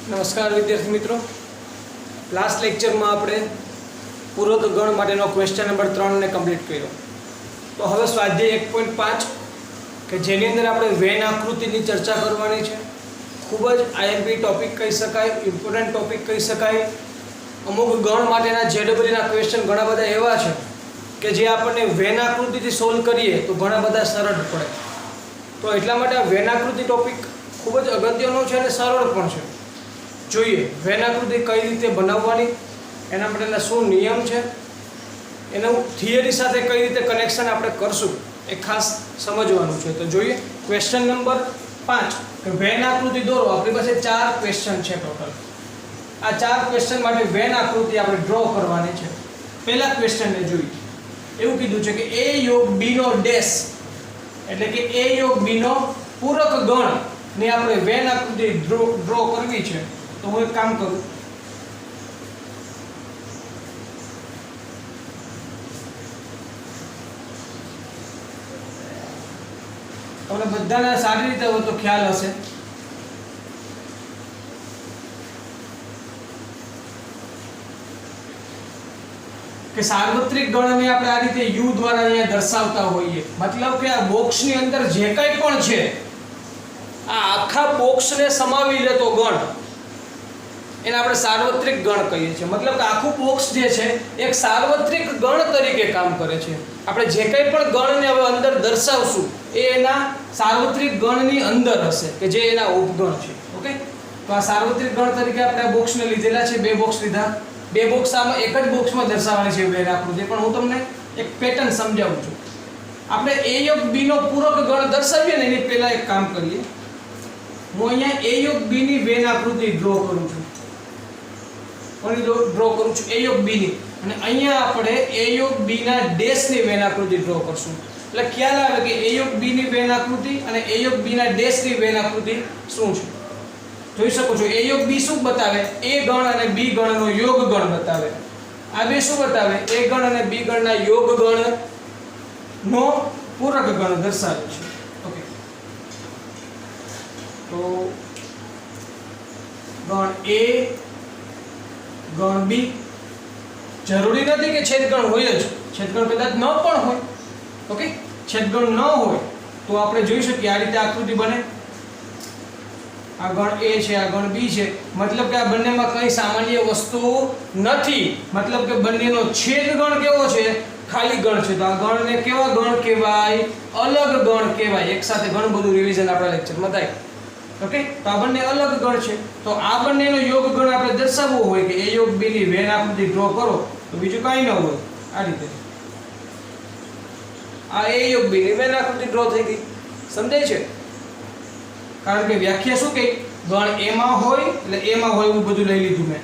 નમસ્કાર વિદ્યાર્થી મિત્રો, લાસ્ટ લેક્ચરમાં આપણે પૂરક ગણ માટેનો ક્વેશ્ચન નંબર 3 ને કમ્પ્લીટ કર્યો. તો હવે સ્વાધ્યાય 1.5 કે જેની અંદર આપણે વેન આકૃતિની ચર્ચા કરવાની છે. ખૂબ જ આઈએમપી ટોપિક કહી શકાય, ઇમ્પોર્ટન્ટ ટોપિક કહી શકાય. અમુક ગણ માટેના જેડબલઈના ક્વેશ્ચન ઘણા બધા એવા છે કે જે આપણને વેન આકૃતિથી સોલ્વ કરીએ તો ઘણા બધા સરળ પડે. તો એટલા માટે આ વેન આકૃતિ ટોપિક ખૂબ જ અગત્યનો છે અને સરળ પણ છે. જોઈએ વેન આકૃતિ કઈ રીતે બનાવવાની, એના માટેના શું નિયમ છે, એનું થિયરી સાથે કઈ રીતે કનેક્શન આપણે કરશું એ ખાસ સમજવાનું છે. તો જોઈએ ક્વેશ્ચન નંબર 5 કે વેન આકૃતિ દોરો. આપણી પાસે 4 ક્વેશ્ચન છે ટોટલ. આ 4 ક્વેશ્ચન માટે વેન આકૃતિ આપણે ડ્રો કરવાની છે. પહેલા ક્વેશ્ચનને જોઈએ. એવું કીધું છે કે a યોગ b નો ડેશ એટલે કે a યોગ b નો પૂરક ગણ ને આપણે વેન આકૃતિ ડ્રો કરવી છે. તો હું એક કામ કરું, તમને બધાને સારી રીતે હોય તો ખ્યાલ હશે કે સાર્વત્રિક ગણને આપણે આ રીતે u દ્વારા અહીંયા દર્શાવતા હોઈએ. મતલબ કે આ બોક્સની અંદર જે કંઈ પણ છે આ આખા બોક્સને સમાવી લેતો ગણ એને આપણે સાર્વત્રિક ગણ કહીએ છીએ. મતલબ કે આખું બોક્સ જે છે એક સાર્વત્રિક ગણ તરીકે કામ કરે છે. આપણે જે કંઈ પણ ગણને હવે અંદર દર્શાવશું એ એના સાર્વત્રિક ગણની અંદર હશે કે જે એના ઉપગણ છે. ઓકે, તો આ સાર્વત્રિક ગણ તરીકે આપણે આ બોક્સને લીધેલા છે. 2 બોક્સ લીધા. 2 બોક્સ આમાં એક જ બોક્સમાં દર્શાવવાની છે વેન આકૃતિ. પણ હું તમને એક પેટર્ન સમજાવું છું. આપણે a યોગ b નો પૂરક ગણ દર્શાવીએ ને એની પહેલા એક કામ કરીએ. હું અહીંયા a યોગ b ની વેન આકૃતિ ડ્રો કરું છું. ડ્રો કરું છું a યોગ b ની, અને અહીંયા આપણે a યોગ b ના ડેશ ની વેન આકૃતિ ડ્રો કરશું. એટલે ખ્યાલ આવે કે a યોગ b ની વેન આકૃતિ અને a યોગ b ના ડેશ ની વેન આકૃતિ શું છે. જોઈ શકો છો a યોગ b શું બતાવે? a ગણ અને b ગણનો યોગ ગણ બતાવે. આ બે શું બતાવે? a ગણ અને b ગણના યોગ ગણ નો પૂરક ગણ દર્શાવે છે. ઓકે, તો ગણ a ગણ b જરૂરી નથી કે છેદગણ હોય જ. છેદગણ કદાચ ન પણ હોય. ઓકે, છેદગણ ન હોય તો આપણે જોઈ શકીએ આ રીતે આકૃતિ બને. આ ગણ a છે, આ ગણ b છે. મતલબ કે આ બંનેમાં કઈ સામાન્ય વસ્તુ નથી. મતલબ કે બંનેનો છેદગણ કેવો છે? ખાલી ગણ છે. તો આ ગણને કેવા ગણ કહેવાય? અલગ ગણ કહેવાય. એક સાથે ઘણું બધું રિવિઝન આપણા લેક્ચરમાં થાય. ઓકે, તો આ બંને અલગ ગણ છે. તો આ બંનેનો યોગ ગણ આપણે દર્શાવવો હોય કે a યોગ b ની વેન આકૃતિ ડ્રો કરો તો બીજું કાંઈ ન હોય. આ રીતે આ a યોગ b ની વેન આકૃતિ ડ્રો થઈ ગઈ. સમજાય છે? કારણ કે વ્યાખ્યા શું કહે? ગણ a માં હોય એટલે a માં હોય એવું બધું લઈ લીધું મેં,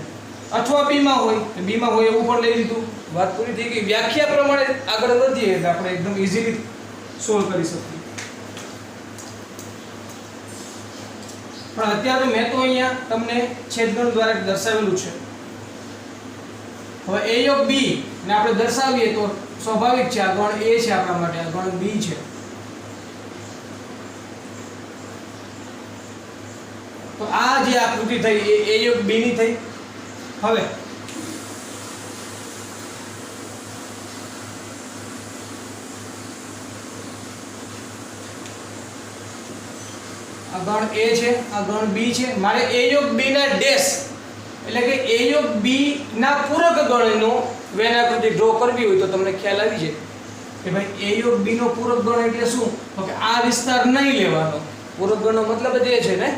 અથવા b માં હોય એટલે b માં હોય એવું પણ લઈ લીધું. વાત પૂરી થઈ ગઈ. વ્યાખ્યા પ્રમાણે આગળ વધીએ એટલે આપણે એકદમ ઈઝીલી સોલ્વ કરી શકીએ. પણ અત્યારે મેં તો અહીંયા તમને છેદગણ દ્વારા દર્શાવેલું છે. હવે a યોગ b ને આપણે દર્શાવીએ તો સ્વાભાવિક છે. આ ગણ a છે આપણા માટે, આ ગણ b છે. તો આ જે આકૃતિ થઈ એ a યોગ b ની થઈ. હવે આ ગણ a છે, આ ગણ b છે. મારે a યોગ b ના ડેશ એટલે કે a યોગ b ના પૂરક ગણનો વેન આકૃતિ ડ્રો કરવી હોય તો તમને ખ્યાલ આવી જાય કે ભાઈ a યોગ b નો પૂરક ગણ એટલે શું? તો કે આ વિસ્તાર નહીં લેવાનો. પૂરક ગણનો મતલબ જ એ છે ને.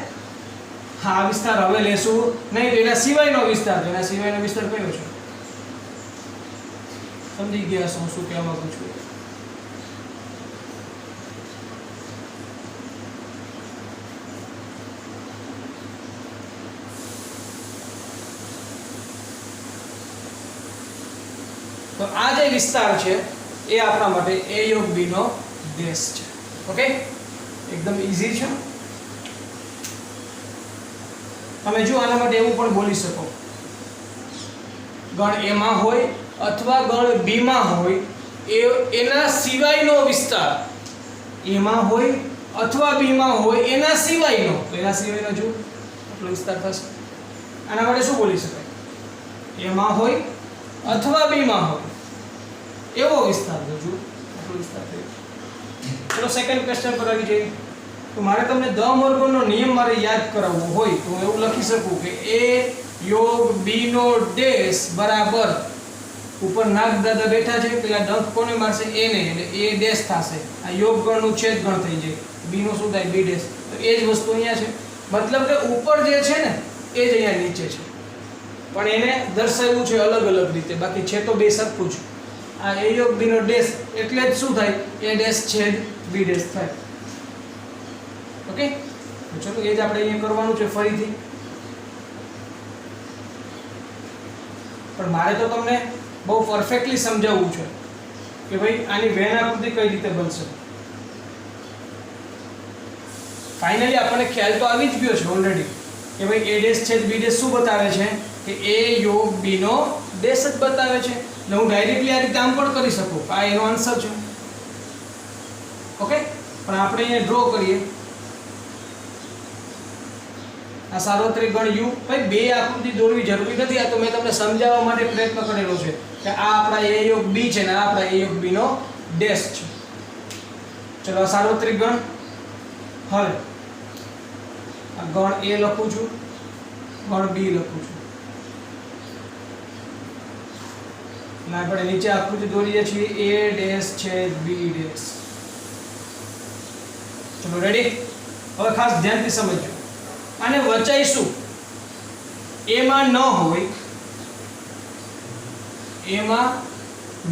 હા, આ વિસ્તાર હવે લેશું નહીં. તો એના સિવાયનો વિસ્તાર. તો એના સિવાયનો વિસ્તાર કયો છે? સમજી ગયા છો શું કહેવા માંગુ છું? તો આ જે વિસ્તાર છે એ આપણા માટે a યોગ b નો ડેશ છે. ઓકે, એકદમ ઈઝી છે. તમે જો આના માટે એવું પણ બોલી શકો, ગણ a માં હોય અથવા ગણ b માં હોય એના સિવાયનો વિસ્તાર. a માં હોય અથવા b માં હોય એના સિવાયનો. તો એના સિવાયનો જો આટલો વિસ્તાર થશે. આના માટે શું બોલી શકાય? A માં હોય અથવા B માં હોય એવો વિસ્તાર જો આટલો વિસ્તાર થયો. ચલો સેકન્ડ ક્વેશ્ચન પર આવી જઈએ. તો મારે તમને દ મોર્ગનનો નિયમ મારે યાદ કરાવવો હોય તો હું એવું લખી શકું કે A યોગ B નો ડેશ બરાબર ઉપર નાગ દાદા બેઠા છે, પેલા ડંક કોને મારશે? A ને, એટલે A ડેશ થશે. આ યોગ ગણનું છેદ ગણ થઈ જાય. B નો શું થાય? B dash. તો એ જ વસ્તુ અહીંયા છે. મતલબ કે ઉપર જે છે ને એ જ અહીંયા નીચે છે, પણ એને દર્શાવ્યું છે અલગ અલગ રીતે. બાકી છે તો બે સરખું જ. આ A યોગ B નો ડેશ એટલે જ શું થાય? A ડેશ છેદ B ડેશ થાય. ઓકે, તો ચલો એ જ આપણે અહીંયા કરવાનું છે ફરીથી. પણ મારે તો તમને બહુ પરફેક્ટલી સમજાવવું છે કે ભાઈ આની વેન આકૃતિ કઈ રીતે બનશે. ફાઇનલી આપણને ખ્યાલ તો આવી જ ગયો છે ઓલરેડી કે ભાઈ A ડેશ છેદ B ડેશ શું બતાવે છે કે A યોગ B નો ડેશ જ બતાવે છે. એટલે હું ડાયરેક્ટલી આ રીતે આમ પણ કરી શકું. આ એનો આન્સર છે. ઓકે, પણ આપણે અહીંયા ડ્રો કરીએ. આ સાર્વત્રિક ગણ u. ભાઈ બે આકૃતિ દોરવી જરૂરી નથી. આ તો મેં તમને સમજાવવા માટે પ્રયત્ન કરેલો છે કે આ આપણા A યોગ B છે ને આ આપણા A યોગ B નો ડેશ છે. ચલો આ સાર્વત્રિક ગણ. હવે આ ગણ A લખું છું, ગણ B લખું છું. ના આપણે નીચે આકૃતિ દોરીએ છીએ A ડેશ છેદ B ડેશ. ચલો રેડી. હવે ખાસ ધ્યાનથી સમજજો. આને વચાઈશું. A માં ન હોય, A માં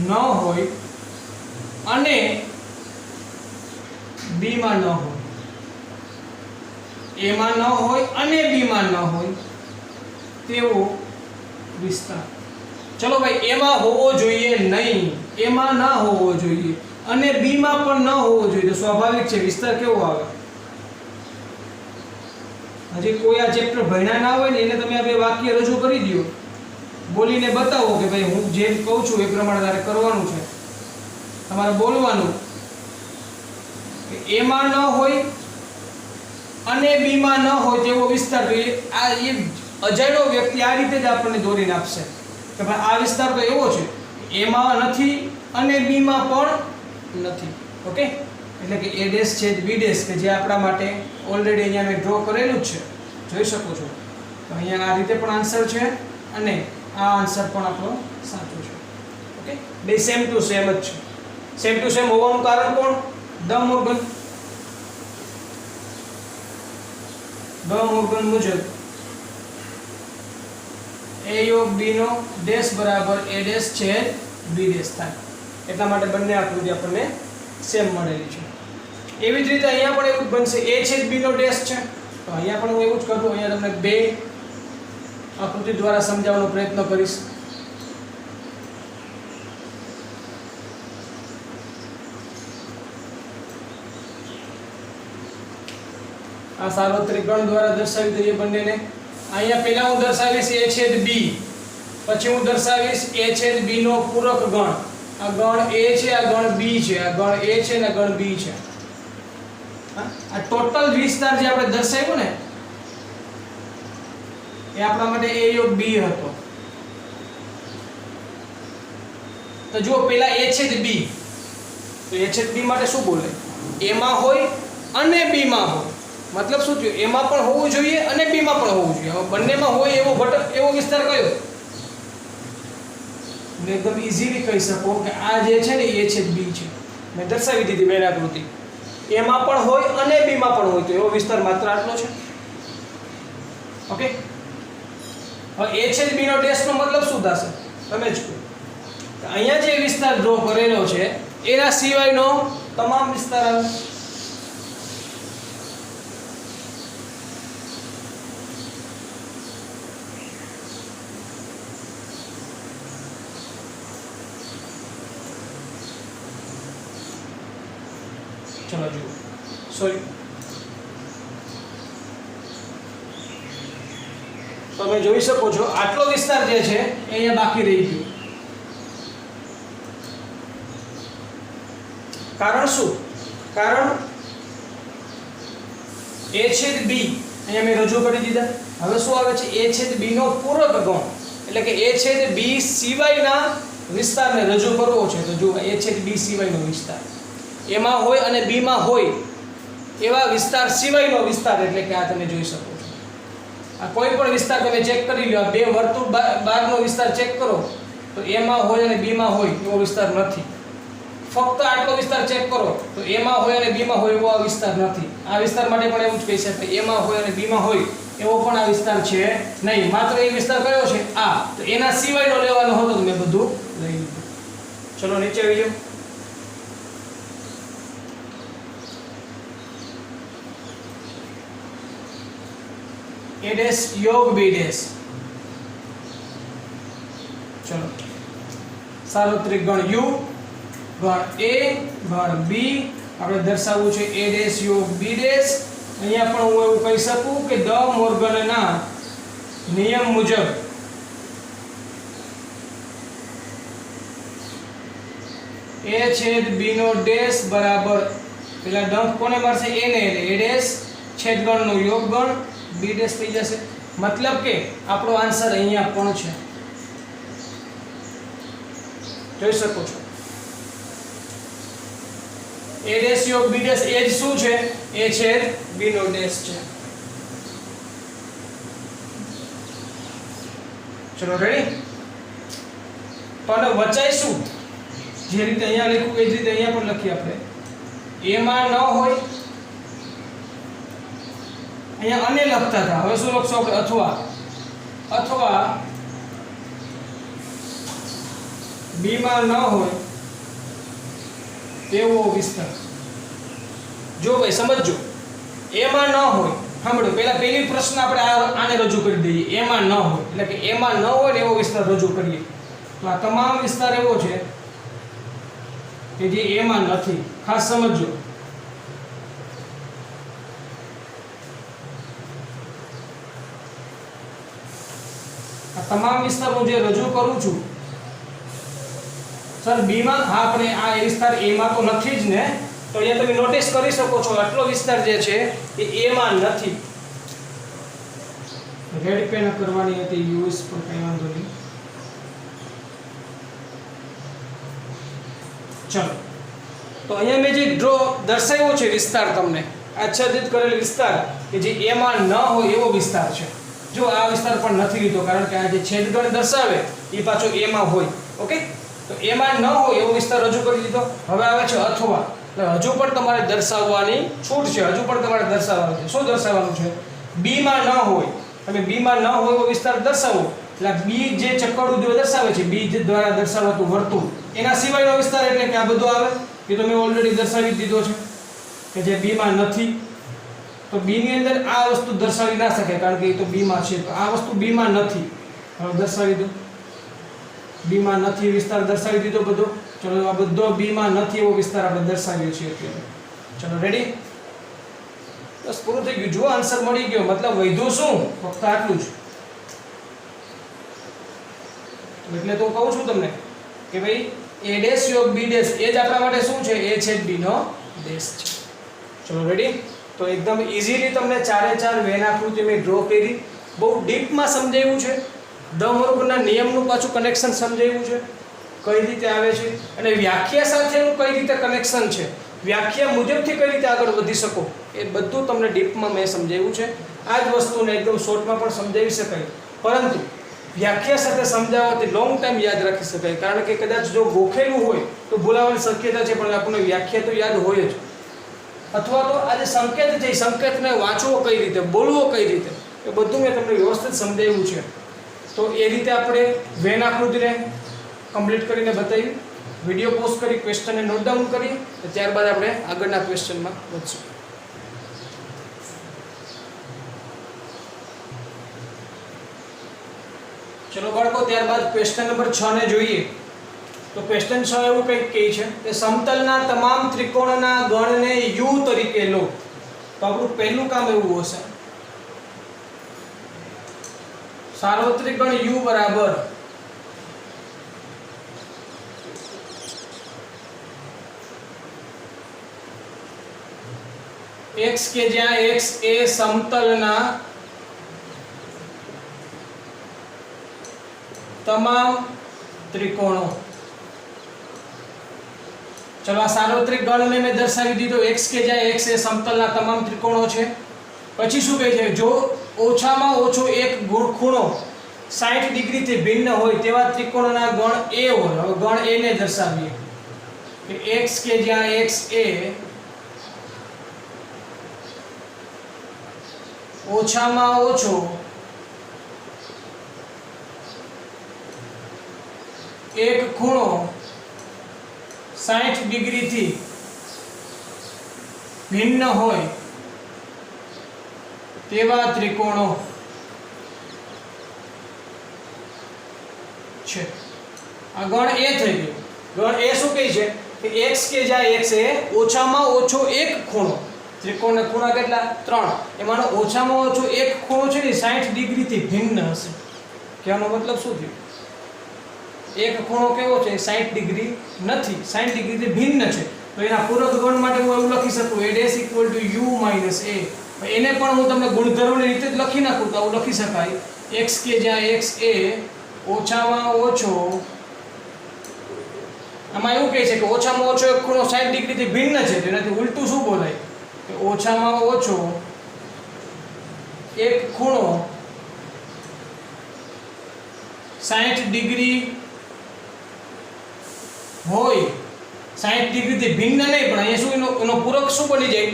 ન હોય અને B માં ન હોય. A માં ન હોય અને B માં ન હોય તેવો વિસ્તાર. ચલો ભાઈ A માં હોવો જોઈએ નહીં, A માં ના હોવો જોઈએ અને B માં પણ ન હોવો જોઈએ. તો સ્વાભાવિક છે વિસ્તાર કેવો આવે? હજી કોઈ આ ચેપ્ટર ભણ્યા ના હોય ને એને તમે આ બે વાક્ય રજૂ કરી દો, બોલીને બતાવો કે ભાઈ હું જે કહું છું એ પ્રમાણે તારે કરવાનું છે. તમારે બોલવાનું કે A માં ન હોય અને B માં ન હોય તેવો વિસ્તાર. તો આ એ અજાણ્યો વ્યક્તિ આ રીતે જ આપણને દોરીને આપશે કે ભાઈ આ વિસ્તાર તો એવો છે, A માં નથી અને B માં પણ નથી. ઓકે, એટલે કે A ડેશ છેદ B ડેશ કે જે આપણા માટે ઓલરેડી અહીંયા મેં ડ્રો કરેલું જ છે, જોઈ શકો છો. તો અહીંયા આ રીતે પણ આન્સર છે અને આ આન્સર પણ આપણો સાચો છે. ઓકે, બે સેમ ટુ સેમ જ છે. સેમ ટુ સેમ હોવાનું કારણ કોણ? દ મોર્ગન. દ મોર્ગન મુજબ A યોગ B નો ડેશ બરાબર A ડેશ છેદ B ડેશ થાય. એટલા માટે બંને આકૃતિ આપણને સેમ મળેલી છે. એવી જ રીતે અહીંયા પણ એવું જ બનશે. A છેદ B નો ડેશ છે તો અહીંયા પણ હું એવું જ કરું. અહીંયા તમને બે આકૃતિ દ્વારા સમજાવવાનો પ્રયત્ન કરીશ. આ સાર્વત્રિક ગણ દ્વારા દર્શાવી દઈએ બંનેને. અહીંયા પહેલા હું દર્શાવીશ A છેદ B, પછી હું દર્શાવીશ A છેદ B નો પૂરક ગણ. આ ગણ A છે, આ ગણ B છે, આ ગણ A છે અને આ ગણ B છે. આ ટોટલ વિસ્તાર જે આપણે દર્શાવ્યો ને એ આપણા માટે A યોગ B હતો. તો જો પહેલા A છેદ B, તો A છેદ B માટે શું બોલે? A માં હોય અને B માં હોય. મતલબ શું થયું? A માં પણ હોવું જોઈએ અને B માં પણ હોવું જોઈએ. હવે બંનેમાં હોય એવો ઘટક, એવો વિસ્તાર કયો? મેં એકદમ ઈઝીલી કહી શકો કે આ જે છે ને A છેદ B છે. મેં દર્શાવી દીધી બેન આકૃતિ. A માં પણ હોય અને B માં પણ હોય તો એવો વિસ્તાર માત્ર આટલો છે. ઓકે, હવે A છેદ B નો ડેશ નો મતલબ શું થશે? તમે જ કહો. અહીંયા જે વિસ્તાર ડ્રો કરેલો છે એના સિવાયનો તમામ વિસ્તાર આવે. ચલો જુઓ, સોરી, તમે જોઈ શકો છો આટલો વિસ્તાર જે છે એ અહીંયા બાકી રહી ગયો. કારણ શું? કારણ A છેદ B અહીંયા મેં રજૂ કરી દીધા. હવે શું આવે છે? a છેદ b નો પૂરક ગણ, એટલે કે a છેદ b સિવાયના વિસ્તારને રજૂ કરવો છે. તો જો a છેદ b સિવાયનો વિસ્તાર એમાં હોય અને b માં હોય એવા વિસ્તાર સિવાયનો વિસ્તાર, એટલે કે આ તમે જોઈ શકો છો. આ કોઈ પણ વિસ્તાર તમે ચેક કરી લો, આ બે વર્તુળ બહારનો વિસ્તાર ચેક કરો તો એમાં હોય અને b માં હોય એવો વિસ્તાર નથી. ફક્ત આટલો વિસ્તાર ચેક કરો તો એમાં હોય અને b માં હોય એવો આ વિસ્તાર નથી. આ વિસ્તાર માટે પણ એવું જ કહી શકાય, એમાં હોય અને b માં હોય એવો પણ આ વિસ્તાર છે નહીં. માત્ર એ વિસ્તાર કયો છે? આ. તો એના સિવાયનો લેવાનો હતો તો મેં બધું લઈ લીધું. ચલો નીચે આવી જાઓ. a ડેશ યોગ b ડેશ. ચલો સાર્વત્રિક ગણ u, ગણ a, ગણ b આપણે દર્શાવવું છે a ડેશ યોગ b ડેશ. અહીંયા પણ હું એવું કહી શકું કે દ મોર્ગનના નિયમ મુજબ a છેદ b નો ડેશ બરાબર પેલા ડંક કોને મળશે? a ને, એટલે a ડેશ છેદ ગણનો યોગ ગણ b ડેશ થઈ જશે. મતલબ કે આપણો આન્સર અહીંયા પણ છે, જોઈ શકો છો. a ડેશ યોગ b ડેશ એ જ શું છે? a છેદ b નો ડેશ છે. ચલો રેડી. તો આને વચાઈશું જે રીતે અહીંયા લખ્યું એ જ રીતે અહીંયા પણ લખીએ આપણે. a માં ન હોય, અહીંયા અને લખતા હતા, હવે શું લખશું આપણે? અથવા b માં ન હોય એવો વિસ્તાર. જો ભાઈ સમજો, a માં ન હોય, સાંભળો પહેલા પહેલી પ્રશ્ન આપણે આને રજૂ કરી દઈએ. a માં ન હોય એટલે કે a માં ન હોય એવો વિસ્તાર રજૂ કરીએ. તો આ તમામ વિસ્તાર એવો છે કે જે a માં નથી. ખાસ સમજો. આ તમામ વિસ્તાર હું જે રજૂ કરું છું સર b માં, હા આપણે આ વિસ્તાર a માં તો નથી જ ને. તો અહીંયા તમે નોટિસ કરી શકો છો આટલો વિસ્તાર જે છે એ a માં નથી. રેડ પેન કરવાની હતી, યુઝ પર કઈ વાંધો નહીં. ચલો તો અહીંયા મેં જે ડ્રો દર્શાવ્યો છે વિસ્તાર, તમને આચ્છાદિત કરેલ વિસ્તાર કે જે a માં ન હોય એવો વિસ્તાર છે. જો આ વિસ્તાર પણ નથી લીધો કારણ કે આ જે છેદગણ દર્શાવે એ પાછો a માં હોય. ઓકે, તો a માં ન હોય એવો વિસ્તાર રજૂ કરી દીધો. હવે આવે છે અથવા. એટલે હજુ પણ તમારે દર્શાવવાની છૂટ છે, હજુ પણ તમારે દર્શાવવાનું છે. શું દર્શાવવાનું છે? b માં ન હોય, તમે b માં ન હોય એવો વિસ્તાર દર્શાવો. એટલે b જે ચક્કરનું દર્શાવે છે, b જે દ્વારા દર્શાવાતું વર્તુળ, એના સિવાયનો વિસ્તાર એટલે કે આ બધો આવે. એ તો મેં ઓલરેડી દર્શાવી દીધો છે કે જે b માં નથી. તો b ની અંદર આ વસ્તુ દર્શાવી ના શકે કારણ કે એ તો b માં છે. તો આ વસ્તુ b માં નથી, હવે દર્શાવી દો. b માં નથી વિસ્તાર દર્શાવી દીધો બધો. ચલો આ બધો b માં નથી એવો વિસ્તાર આપણે દર્શાવ્યો છે અત્યારે. ચલો રેડી, બસ પૂરું થઈ ગયું. જો આન્સર મળી ગયો મતલબ વધ્યું શું? ફક્ત આટલું જ. એટલે તો કહું છું તમને કે ભાઈ a ડેશ યોગ b ડેશ એ જ આપણા માટે શું છે? a છેદ b નો ડેશ છે. ચલો રેડી. તો એકદમ ઈઝીલી તમને ચારે ચાર વેન આકૃતિ મેં ડ્રો કરી. બહુ ડીપમાં સમજાવ્યું છે. દ મોર્ગનના નિયમનું પાછું કનેક્શન સમજાવ્યું છે, કઈ રીતે આવે છે, અને વ્યાખ્યા સાથેનું કઈ રીતે કનેક્શન છે, વ્યાખ્યા મુજબથી કઈ રીતે આગળ વધી શકો, એ બધું તમને ડીપમાં મેં સમજાવ્યું છે. આ જ વસ્તુને એકદમ શોર્ટમાં પણ સમજાવી શકાય, પરંતુ વ્યાખ્યા સાથે સમજાવવાથી લોંગ ટાઈમ યાદ રાખી શકાય. કારણ કે કદાચ જો ગોખેલું હોય તો ભૂલાવાની શક્યતા છે, પણ આપણને વ્યાખ્યા તો યાદ હોય જ. અથવા તો આ જે સંકેત છે એ સંકેતને વાંચવો કઈ રીતે, બોલવો કઈ રીતે, એ બધું મેં તમને વ્યવસ્થિત સમજાવ્યું છે. તો એ રીતે આપણે વેન આકૃતિને કમ્પ્લીટ કરીને બતાવી, વિડીયો પોસ્ટ કરી, ક્વેશ્ચનને નોટ ડાઉન કરી, ત્યારબાદ આપણે આગળના ક્વેશ્ચનમાં વધશું. ચલો બાળકો, ત્યારબાદ ક્વેશ્ચન નંબર 6 ને જોઈએ. તો ક્વેશ્ચન 6 એવું કંઈક કહે છે કે સમતલના તમામ ત્રિકોણના ગણને u તરીકે લો. તો આપણું પહેલું કામ એવું હશે, સાર્વત્રિક ગણ u બરાબર x કે જ્યાં x એ સમતલના તમામ ત્રિકોણો. ચલો આ સાર્વત્રિક ગણને મેં દર્શાવી દીધો. x કે જ્યાં x એ સમતલના તમામ ત્રિકોણો છે. પછી શું કહે છે? જો ઓછામાં ઓછો એક ખૂણો 60 ડિગ્રીથી ભિન્ન હોય તેવા ત્રિકોણના ગણ A હોય. હવે ગણ A ને દર્શાવીએ કે x કે જ્યાં x એ ઓછામાં ઓછો એક ખૂણો 60 ડિગ્રીથી ભિન્ન હોય તેવા ત્રિકોણો છે. આ ગણ A થઈ ગયો. ગણ A શું કહે છે કે x કે જ્યાં x એ ઓછામાં ઓછો એક ખૂણો, ત્રિકોણના ખૂણા કેટલા? 3. એમાંનો ઓછામાં ઓછો એક ખૂણો છે ને 60 ડિગ્રીથી ભિન્ન હશે. કહેવાનો મતલબ શું થયો? એક ખૂણો કેવો છે? 60 ડિગ્રી નથી, 60 ડિગ્રીથી ભિન્ન છે. તો એના પૂરક ગણ માટે હું એવું લખી શકું a' u - a. એને પણ હું તમને ગુણધર્મની રીતે જ લખી નાખું તો આવું લખી શકાય x કે જ્યાં x એ ઓછામાં ઓછો, આમાં એવું કહે છે કે ઓછામાં ઓછો એક ખૂણો 60 ડિગ્રીથી ભિન્ન છે. તો એનાથી ઉલટું શું બોલાય કે ઓછામાં ઓછો એક ખૂણો 60 ડિગ્રી હોય, 60 ડિગ્રીથી ભિન્ન નહીં, પણ અહીંયા શું એનો પૂરક શું બની જાય?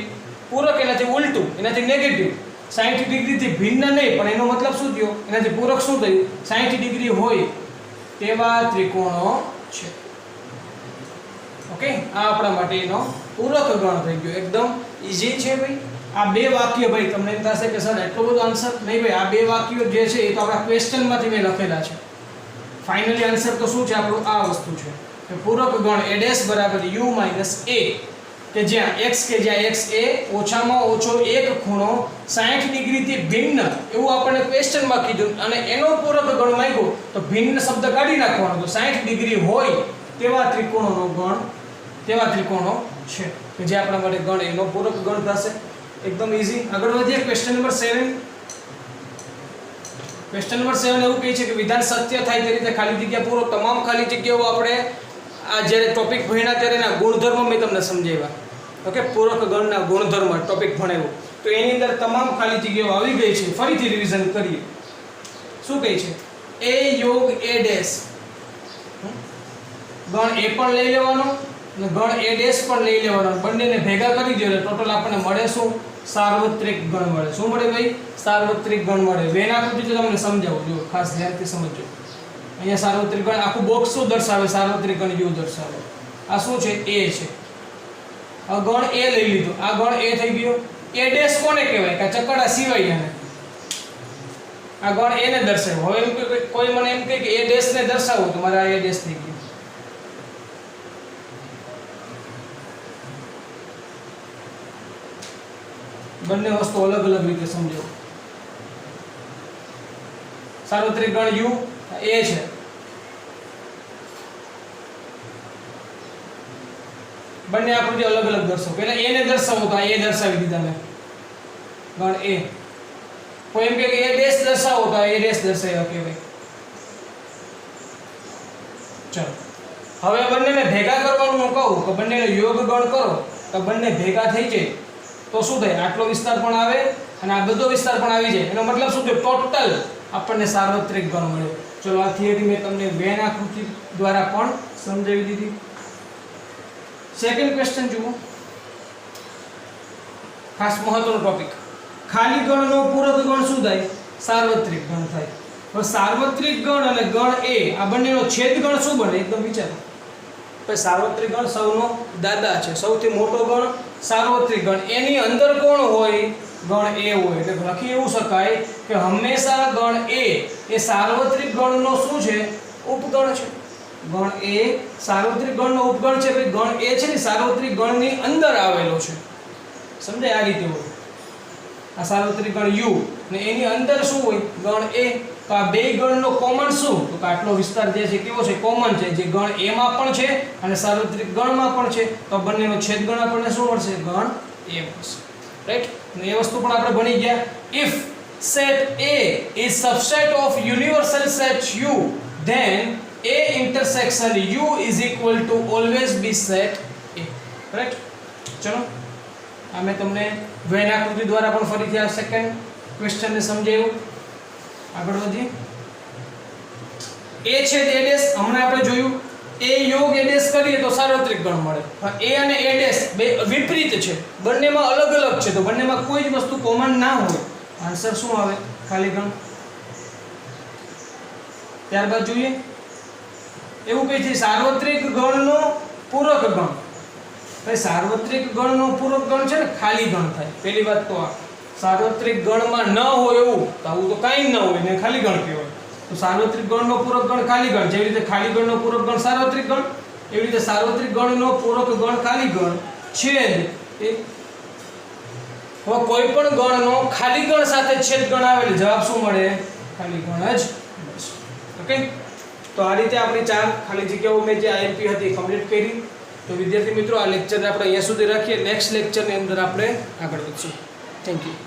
પૂરક એનાથી ઉલટું, એનાથી નેગેટિવ. 60 ડિગ્રીથી ભિન્ન નહીં, પણ એનો મતલબ શું થયો? એનાથી પૂરક શું થયું? 60 ડિગ્રી હોય તેવા ત્રિકોણો છે. ઓકે, આ આપણા માટે એનો પૂરક ગણ થઈ ગયો. એકદમ ઈઝી છે ભાઈ. આ બે વાક્ય ભાઈ તમને એમ થશે કે સર એટલો બધો આન્સર નહીં ભાઈ. આ બે વાક્યો જે છે એ તો આપણા ક્વેશ્ચનમાંથી મેં લખેલા છે. ફાઇનલી આન્સર તો શું છે આપણું? આ વસ્તુ છે કે પૂરક ગણ a' u - a કે જ્યાં x કે જ્યાં x એ ઓછામાં ઓછો એક ખૂણો 60 ડિગ્રીથી ભિન્ન, એવું આપણને ક્વેશ્ચનમાં કીધું અને એનો પૂરક ગણ માંગ્યો તો ભિન્ન શબ્દ કાઢી નાખવાનો. તો 60 ડિગ્રી હોય તેવા ત્રિકોણોનો ગણ, તેવા ત્રિકોણો છે કે જે આપણા માટે ગણ એનો પૂરક ગણ થશે. એકદમ ઈઝી. આગળ વધીએ. Question number 7. ક્વેશ્ચન નંબર 7 એવું કહે છે કે વિધાન સત્ય થાય તે રીતે ખાલી જગ્યા પૂરો. તમામ ખાલી જગ્યાઓ આપણે આ જ્યારે ટોપિક ભણ્યા ત્યારે એના ગુણધર્મ મેં તમને સમજાવ્યા. ઓકે, પૂરક ગણના ગુણધર્મ ટોપિક ભણાવ્યો તો એની અંદર તમામ ખાલી જગ્યાઓ આવી ગઈ છે. ફરીથી રિવિઝન કરીએ. શું કહે છે? a યોગ a ડેશ, ગણ a પણ લઈ લેવાનો અને ગણ a ડેશ પણ લઈ લેવાનો. બંનેને ભેગા કરી દો એટલે ટોટલ આપણને મળે શું? સાર્વત્રિક ગણ મળે. શું મળે ભાઈ? સાર્વત્રિક ગણ મળે. વેન આકૃતિ તો તમને સમજાવું, જો ખાસ ધ્યાનથી સમજજો. અહીંયા સાર્વત્રિક ગણ આખું બોક્સ શું દર્શાવે? સાર્વત્રિક ગણ u દર્શાવે. આ શું છે? a છે. આ ગણ a લઈ લીધો. આ ગણ a થઈ ગયો. a ડેશ કોને કહેવાય? કે ચકડા સિવાય એને. આ ગણ a ને દર્શાવ્યો. હવે એમ કે કોઈ મને એમ કહે કે a ડેશ ને દર્શાવો તો મારે આ a ડેશ થઈ ગયું. બંને વસ્તુ અલગ અલગ રીતે સમજો. સાર્વત્રિક ગણ u a છે. બંને આકૃતિ અલગ અલગ દર્શાવો. પહેલા a ને દર્શાવો તો આ a દર્શાવી દીધા મેં. ગણ a. કોઈ એમ કે a ડેશ દર્શાવો તો આ a ડેશ દર્શાવ્યા કહેવાય. ચલો હવે બંનેને ભેગા કરવાનું હું કહું કે બંનેનો યોગ ગણ કરો તો બંને ભેગા થઈ જાય તો શું થાય? આટલો વિસ્તાર પણ આવે અને આ બધો વિસ્તાર પણ આવી જાય. એનો મતલબ શું થયો? ટોટલ આપણને સાર્વત્રિક ગણ મળ્યો. ચલો આ થિયરી મેં તમને વેન આકૃતિ દ્વારા પણ સમજાવી દીધી. સેકન્ડ ક્વેશ્ચન જુઓ. ખાસ મહત્વનો ટોપિક. ખાલી ગણનો પૂરક ગણ શું થાય? સાર્વત્રિક ગણ થાય. હવે સાર્વત્રિક ગણ અને ગણ a આ બંનેનો છેદ ગણ શું બને? એકદમ વિચારો. ભાઈ સાર્વત્રિક ગણ સૌનો દાદા છે. સૌથી મોટો ગણ સાર્વત્રિક ગણ. એની અંદર કોણ હોય? ગણ a હોય. એટલે લખી એવું શકાય કે હંમેશા ગણ a એ સાર્વત્રિક ગણનો શું છે? ઉપગણ છે. ગણ a સાર્વત્રિક ગણનો ઉપગણ છે. ભાઈ ગણ a છે ને સાર્વત્રિક ગણની અંદર આવેલો છે. સમજાય? આ રીતે હોય. આ સાર્વત્રિક ગણ u ને એની અંદર શું હોય? ગણ a. તો આ બે ગણનો કોમન શું? તો આટલો વિસ્તાર જે છે કેવો છે? કોમન છે. જે ગણ a માં પણ છે અને સાર્વત્રિક ગણમાં પણ છે. તો બંનેનો છેદ ગણ આપણને શું મળશે? ગણ a મળશે. રાઈટ એ વસ્તુ પણ આપણે ભણી ગયા. If set A is subset of universal set U, then A intersection U is equal to always be set A. Right ચલો આ મેં તમને વેન આકૃતિ દ્વારા પણ ફરીથી આ સેકન્ડ ક્વેશ્ચન ને સમજાવ્યું. આગળ વધીએ. A છે તે A ડેશ હમણાં આપણે જોયું A યોગ A ડેશ કરીએ તો સાર્વત્રિક ગણ મળે. પણ A અને A ડેશ બે વિપરીત છે, બંનેમાં અલગ અલગ છે, તો બંનેમાં કોઈ જ વસ્તુ કોમન ના હોય. આન્સર શું આવે? ખાલી ગણ. ત્યારબાદ જોઈએ એવું કઈ છે સાર્વત્રિક ગણનો પૂરક ગણ. ભાઈ સાર્વત્રિક ગણનો પૂરક ગણ છે ને ખાલી ગણ થાય. પહેલી વાત તો આ સાર્વત્રિક ગણમાં ન હોય એવું તો આવું તો કાંઈ ન હોય ને ખાલી ગણ કહેવાય. તો સાર્વત્રિક ગણનો પૂરક ગણ ખાલી ગણ, જેવી રીતે ખાલી ગણનો પૂરક ગણ સાર્વત્રિક ગણ, એવી રીતે સાર્વત્રિક ગણનો પૂરક ગણ ખાલી ગણ છેદ એ. હવે કોઈ પણ ગણનો ખાલી ગણ સાથે છેદ ગણ આવે એટલે જવાબ શું મળે? ખાલી ગણ જ મળશે. ઓકે, તો આ રીતે આપણી 4 ખાલી જગ્યાઓ મેં જે આઈએમપી હતી કમ્પ્લીટ કરી. તો વિદ્યાર્થી મિત્રો આ લેક્ચરને આપણે અહીંયા સુધી રાખીએ. નેક્સ્ટ લેક્ચરની અંદર આપણે આગળ વધશું. Thank you.